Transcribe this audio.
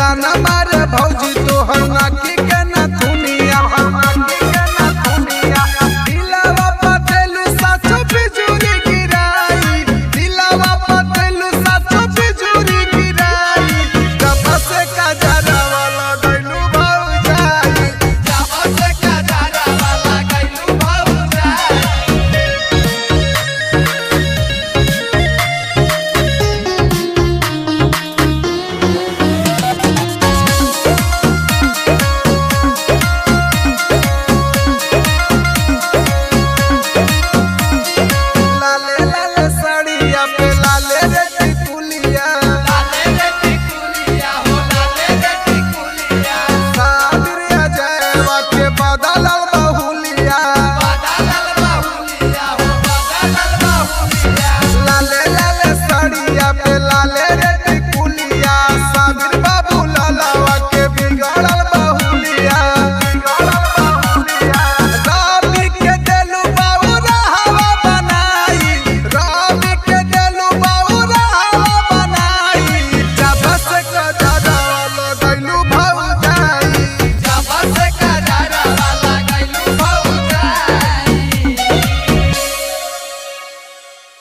जान मारे भौजी तोहर नाकी के ना दुनिया दिलवा पतेलु साचो बिजुरी गिराई दिलवा पतेलु साचो बिजुरी गिराई जब से काजरा वाला गइलू भौजाई जब से काजरा वाला गइलू भौजाई लाले